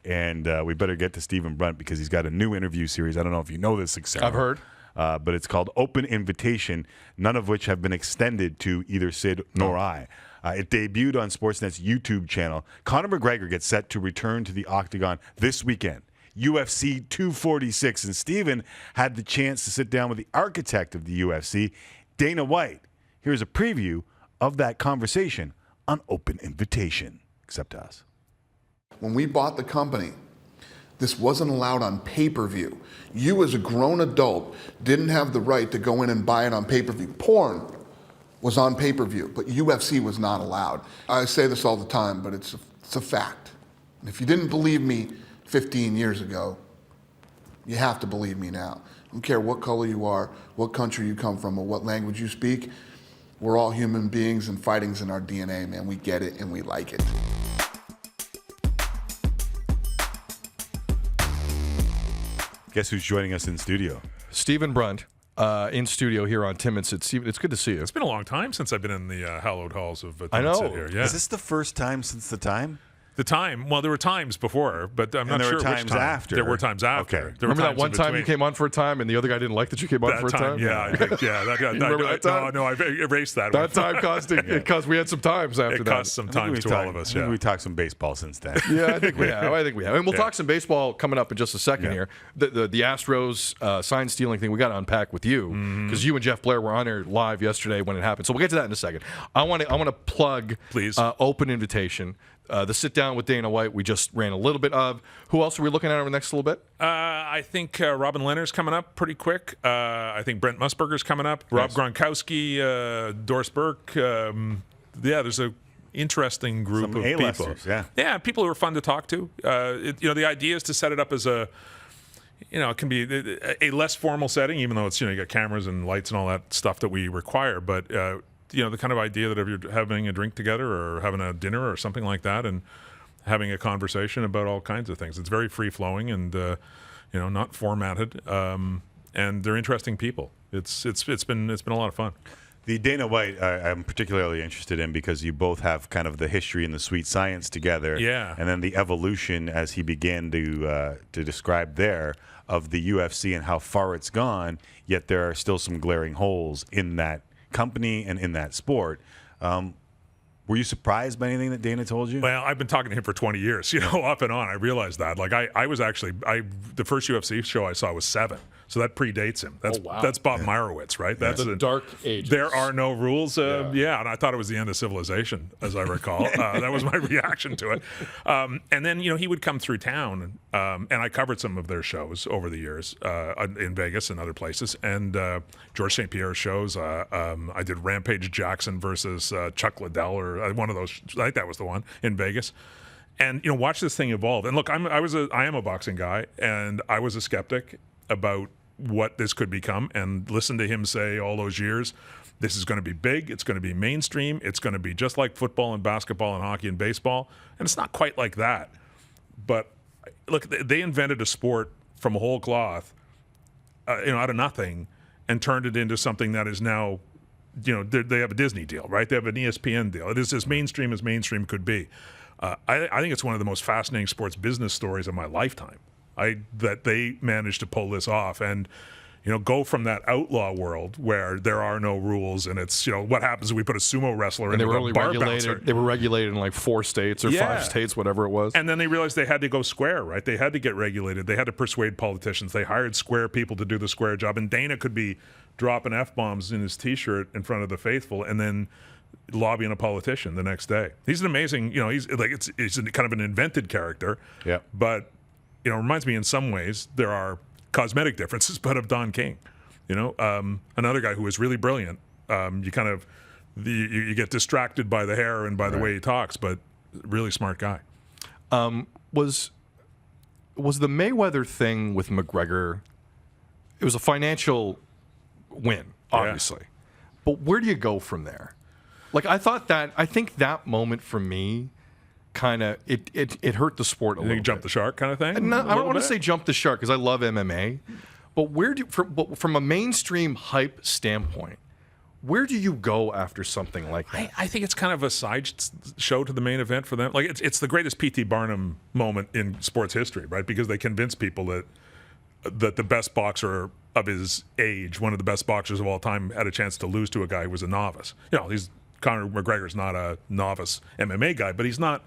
and we better get to Stephen Brunt because he's got a new interview series. I don't know if you know this, Sarah. I've heard. But it's called Open Invitation, none of which have been extended to either Sid nor I. It debuted on Sportsnet's YouTube channel. Conor McGregor gets set to return to the octagon this weekend, UFC 246. And Stephen had the chance to sit down with the architect of the UFC, Dana White. Here's a preview of that conversation on Open Invitation. Except us. When we bought the company, this wasn't allowed on pay-per-view. You as a grown adult didn't have the right to go in and buy it on pay-per-view. Porn was on pay-per-view, but UFC was not allowed. I say this all the time, but it's a fact. And if you didn't believe me 15 years ago, you have to believe me now. I don't care what color you are, what country you come from, or what language you speak. We're all human beings and fighting's in our DNA, man. We get it and we like it. Guess who's joining us in studio? Stephen Brunt in studio here on Tim and Sid. Stephen, it's good to see you. It's been a long time since I've been in the hallowed halls of Tim I know. and Sid here. Yeah. Is this the first time since the time? The time? Well, there were times before, but I'm not there sure were times which time. after. There were times after. Okay. There were Remember that times one in time you between. came on for a time and the other guy didn't like that you came on for a time? Yeah, I think, yeah. That, You remember that time? No, I've erased that. That time cost it cost we had some times after It that. cost some time to all of us. I think Yeah. we talked some baseball since then. Yeah, I think we have. And we'll Yeah. talk some baseball coming up in just a second here. The Astros sign stealing thing we got to unpack with you because you and Jeff Blair were on there live yesterday when it happened. So we'll get to that in a second. I want to plug Please. Open Invitation. The sit down with Dana White we just ran a little bit of. Who else are we looking at over the next little bit? I think Robin Leonard's coming up pretty quick. I think Brent Musburger's coming up. Rob Gronkowski, Doris Burke. There's a interesting group Some of A-listers, people. yeah. People who are fun to talk to. The idea is to set it up as a, it can be a less formal setting, even though it's you got cameras and lights and all that stuff that we require, but. The kind of idea that if you're having a drink together or having a dinner or something like that and having a conversation about all kinds of things. It's very free-flowing and, not formatted. And they're interesting people. It's been a lot of fun. The Dana White I'm particularly interested in because you both have kind of the history and the sweet science together. Yeah. And then the evolution as he began to describe there of the UFC and how far it's gone, yet there are still some glaring holes in that company and in that sport. Were you surprised by anything that Dana told you? Well, I've been talking to him for 20 years, off and on. I realized that. Like I was actually the first UFC show I saw was 7. So that predates him. That's Bob Meyerowitz, right? That's the dark ages. There are no rules. And I thought it was the end of civilization, as I recall. That was my reaction to it. And then, he would come through town, and I covered some of their shows over the years in Vegas and other places. And George St. Pierre's shows. I did Rampage Jackson versus Chuck Liddell, or one of those. I think that was the one in Vegas. And watch this thing evolve. And look, I am a boxing guy, and I was a skeptic about what this could become, and listen to him say all those years, this is going to be big, it's going to be mainstream, it's going to be just like football and basketball and hockey and baseball, and it's not quite like that. But look, they invented a sport from a whole cloth, out of nothing, and turned it into something that is now, they have a Disney deal, right? They have an ESPN deal. It is as mainstream could be. I think it's one of the most fascinating sports business stories of my lifetime. That they managed to pull this off and, go from that outlaw world where there are no rules and it's, what happens if we put a sumo wrestler in a bar bouncer? They were regulated in like 4 states or 5 states, whatever it was. And then they realized they had to go square, right? They had to get regulated. They had to persuade politicians. They hired square people to do the square job. And Dana could be dropping F-bombs in his T-shirt in front of the faithful and then lobbying a politician the next day. He's an amazing, he's kind of an invented character. Yeah. But it reminds me in some ways there are cosmetic differences, but of Don King. Another guy who is really brilliant. You kind of you get distracted by the hair and by the way he talks, but really smart guy. Was the Mayweather thing with McGregor? It was a financial win, obviously, but where do you go from there? Like I think that moment for me. Kind of, it hurt the sport a little bit. Jump the shark kind of thing? No, I don't want to say jump the shark because I love MMA, but from a mainstream hype standpoint, Where do you go after something like that? I think it's kind of a side show to the main event for them. Like it's the greatest P.T. Barnum moment in sports history, right? Because they convince people that the best boxer of his age, one of the best boxers of all time, had a chance to lose to a guy who was a novice. Conor McGregor's not a novice MMA guy, but he's not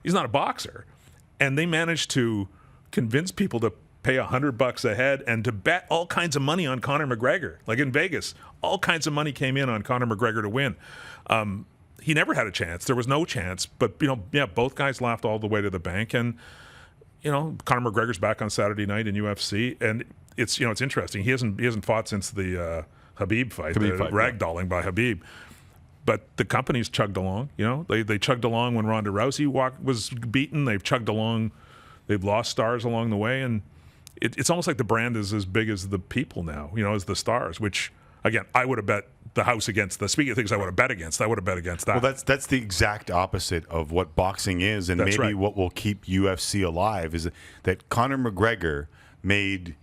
a boxer. And they managed to convince people to pay $100 a head and to bet all kinds of money on Conor McGregor. Like in Vegas, all kinds of money came in on Conor McGregor to win. He never had a chance. There was no chance. But both guys laughed all the way to the bank. And Conor McGregor's back on Saturday night in UFC, and it's interesting. He hasn't fought since the Khabib fight, ragdolling by Khabib. But the company's chugged along. They chugged along when Ronda Rousey was beaten. They've chugged along. They've lost stars along the way, and it's almost like the brand is as big as the people now, as the stars, which, again, I would have bet the house against. Speaking of things I would have bet against, I would have bet against that. Well, that's the exact opposite of what boxing is, and That's maybe right. what will keep UFC alive is that Conor McGregor made.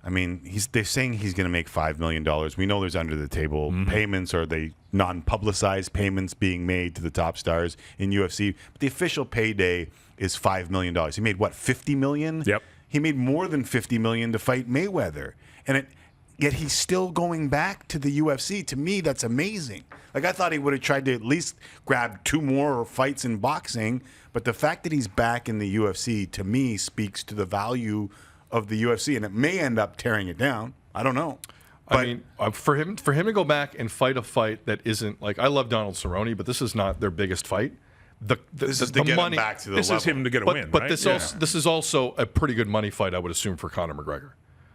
I mean, they're saying he's going to make $5 million. We know there's under the table payments, or the non-publicized payments being made to the top stars in UFC. But the official payday is $5 million. He made what, $50 million? Yep. He made more than $50 million to fight Mayweather, and yet he's still going back to the UFC. To me, that's amazing. Like, I thought he would have tried to at least grab 2 more fights in boxing, but the fact that he's back in the UFC, to me, speaks to the value of the UFC, and it may end up tearing it down. I don't know. But I mean, for him to go back and fight a fight that isn't like, I love Donald Cerrone, but this is not their biggest fight. This is to get him back to the This level. is him to get a But, win, but right? this is also a pretty good money fight, I would assume, for Conor McGregor.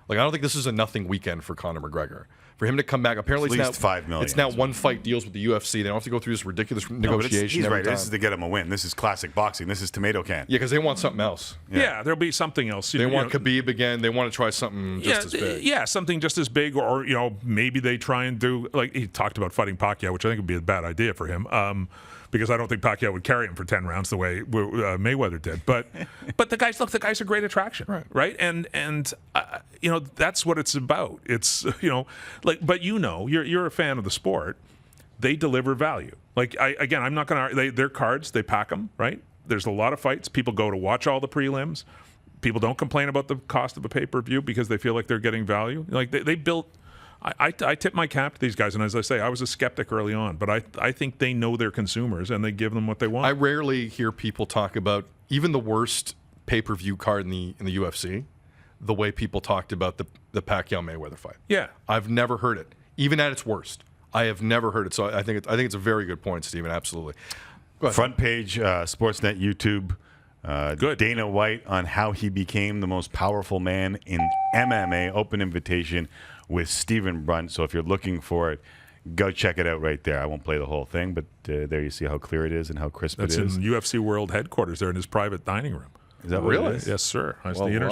Like, I don't think this is a nothing weekend for Conor McGregor. For him to come back, apparently At it's least now $5 million. It's now one fight deals with the UFC. They don't have to go through this ridiculous No, but negotiation. he's every right. time. This is to get him a win. This is classic boxing. This is tomato can. Yeah, because they want something else. Yeah, there'll be something else. They want Khabib again. They want to try something just as big. Yeah, something just as big, or maybe they try and do, like he talked about fighting Pacquiao, which I think would be a bad idea for him, because I don't think Pacquiao would carry him for 10 rounds the way Mayweather did. But the guy's a great attraction, right? And that's what it's about. It's but you're a fan of the sport. They deliver value. Like I'm not going to. Their cards, they pack them, right? There's a lot of fights. People go to watch all the prelims. People don't complain about the cost of a pay-per-view because they feel like they're getting value. Like they built. I tip my cap to these guys, and as I say, I was a skeptic early on, but I think they know their consumers and they give them what they want. I rarely hear people talk about even the worst pay-per-view card in the UFC, the way people talked about the Pacquiao Mayweather fight. Yeah. I've never heard it, even at its worst. I have never heard it. So I think it's a very good point, Stephen. Absolutely. Go ahead. Front page, Sportsnet YouTube. Good. Dana White on how he became the most powerful man in MMA. Open invitation with Stephen Brunt. So if you're looking for it, go check it out right there. I won't play the whole thing, but there you see how clear it is and how crisp That's it is. in UFC World Headquarters. They're in his private dining room. Is that what Really? it is? Yes, sir. That's Well, the inner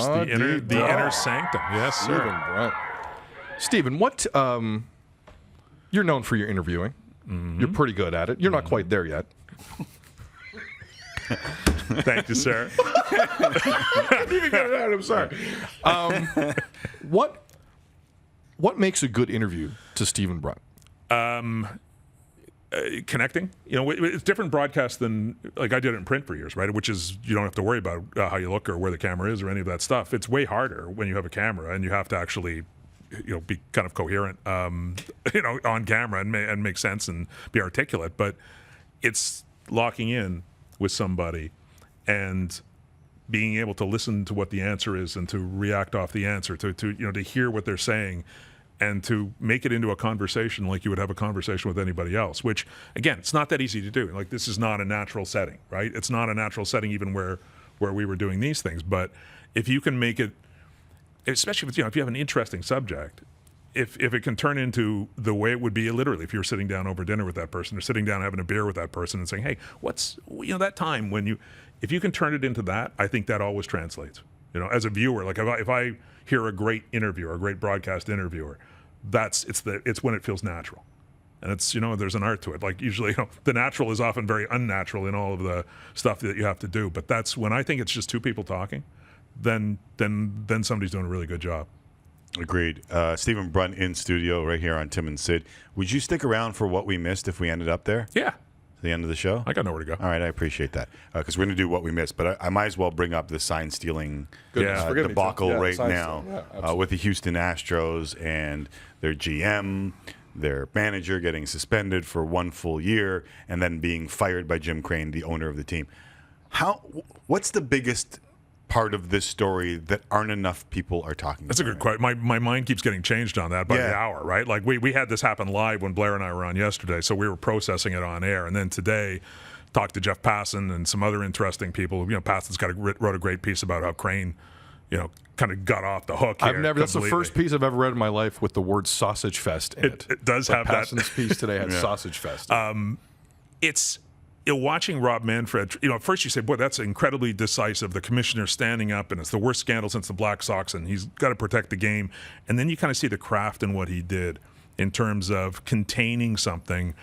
sanctum. Yes, sir. Stephen Brunt. Stephen, what you're known for your interviewing. You're pretty good at it. You're not quite there yet. Thank you, sir. I'm sorry. What makes a good interview to Stephen Brunt? Connecting. It's different broadcast than, like, I did it in print for years, right? Which is, you don't have to worry about how you look or where the camera is or any of that stuff. It's way harder when you have a camera and you have to actually, be kind of coherent, on camera and make sense and be articulate. But it's locking in with somebody and being able to listen to what the answer is and to react off the answer, to hear what they're saying and to make it into a conversation like you would have a conversation with anybody else, which, again, it's not that easy to do. Like, this is not a natural setting, right? It's not a natural setting even where we were doing these things. But if you can make it, especially if you have an interesting subject, if it can turn into the way it would be literally if you were sitting down over dinner with that person or sitting down having a beer with that person and saying, hey, what's, that time when if you can turn it into that, I think that always translates. As a viewer, like if I hear a great interviewer, a great broadcast interviewer, it's when it feels natural. And it's, there's an art to it. Like, usually, the natural is often very unnatural in all of the stuff that you have to do. But that's when I think it's just two people talking, then somebody's doing a really good job. Agreed. Stephen Brunt in studio right here on Tim and Sid. Would you stick around for what we missed if we ended up there? Yeah. The end of the show? I got nowhere to go. All right, I appreciate that. Because we're going to do what we missed. But I might as well bring up the sign stealing Goodness, forgive me, debacle Tim. Yeah, right sign now stealing. Yeah, absolutely. with the Houston Astros and their GM, their manager getting suspended for 1 full year, and then being fired by Jim Crane, the owner of the team. What's the biggest part of this story that aren't enough people are talking That's a about? good question. My mind keeps getting changed on that by the hour, right? Like we had this happen live when Blair and I were on yesterday, so we were processing it on air. And then today, talked to Jeff Passan and some other interesting people. You know, Passan's wrote a great piece about how Crane, kind of got off the hook here. That's the first piece I've ever read in my life with the word sausage fest in it. It does have that. Passan's piece today had sausage fest. It's watching Rob Manfred, at first you say, boy, that's incredibly decisive. The commissioner standing up, and it's the worst scandal since the Black Sox, and he's got to protect the game. And then you kind of see the craft in what he did in terms of containing something,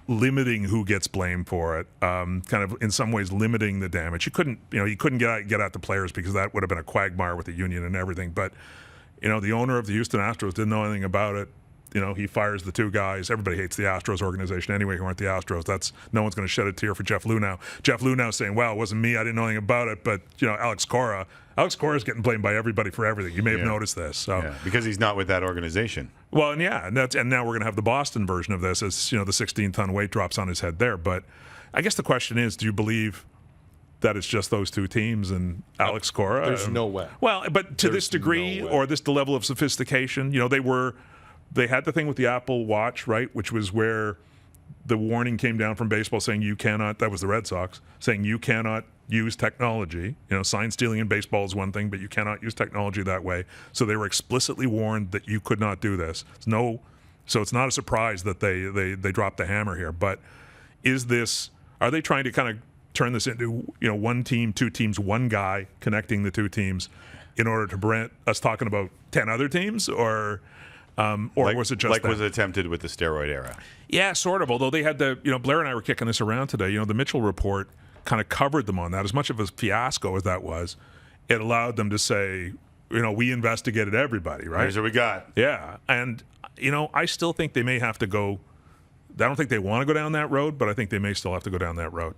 limiting who gets blamed for it, kind of in some ways limiting the damage. You couldn't get at the players because that would have been a quagmire with the union and everything. But, the owner of the Houston Astros didn't know anything about it. He fires the 2 guys. Everybody hates the Astros organization anyway who aren't the Astros. No one's going to shed a tear for Jeff Lunau. Jeff Lunau saying, well, it wasn't me. I didn't know anything about it. But, Alex Cora is getting blamed by everybody for everything. You may have noticed this. So. Yeah, because he's not with that organization. Well, and now we're going to have the Boston version of this as, the 16-ton weight drops on his head there. But I guess the question is, do you believe that it's just those 2 teams and Alex Cora? There's no way. Well, but to this degree or this level of sophistication, they had the thing with the Apple Watch, right, which was where the warning came down from baseball saying you cannot, that was the Red Sox, saying you cannot use technology. Sign stealing in baseball is one thing, but you cannot use technology that way. So they were explicitly warned that you could not do this. So it's not a surprise that they dropped the hammer here. But are they trying to kind of turn this into, 1 team, 2 teams, 1 guy connecting the 2 teams in order to prevent us talking about 10 other teams, or was it just like that? was attempted with the steroid era? Yeah, sort of. Although they had Blair and I were kicking this around today. The Mitchell report kind of covered them on that. As much of a fiasco as that was, it allowed them to say, we investigated everybody, right? Here's what we got. Yeah, and I still think they may have to go. I don't think they want to go down that road, but I think they may still have to go down that road.